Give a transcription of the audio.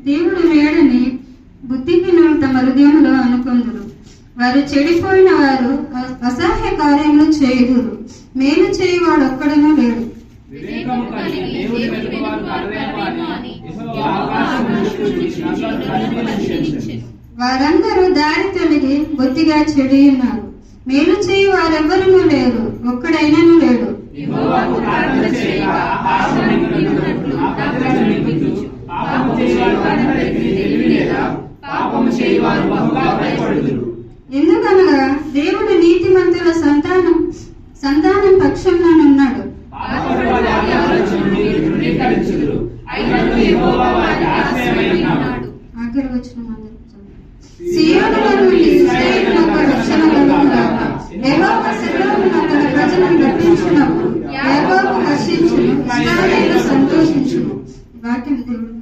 దేవుడు లేడని బుద్ధిహీనులు తమ హృదయంలో అనుకొందురు. వారు చెడిపోయిన వారు అసహ్య కార్యములు చేయుదురు. మేలు చేయువాడు ఒక్కడనూ లేడు. వారందరూ దారి తొలగి బొత్తిగా చెడి ఉన్నారు. మేలు చేయు వారెవ్వరూ లేరు, ఒక్కడైనను లేడు. ఎందుకనగా దేవుడు నీతిమంతుల సంతానం పక్షంలోనున్నాడు. ఆఖరి వచనం సీయోనులో నుండి ఇశ్రాయేలునకు రక్షణ కలుగుగాక. యెహోవా సియోనులో తన ప్రజలను రప్పించినప్పుడు యాకోబు హర్షించును, ఇశ్రాయేలు సంతోషించును. వాక్యం దేవుడు.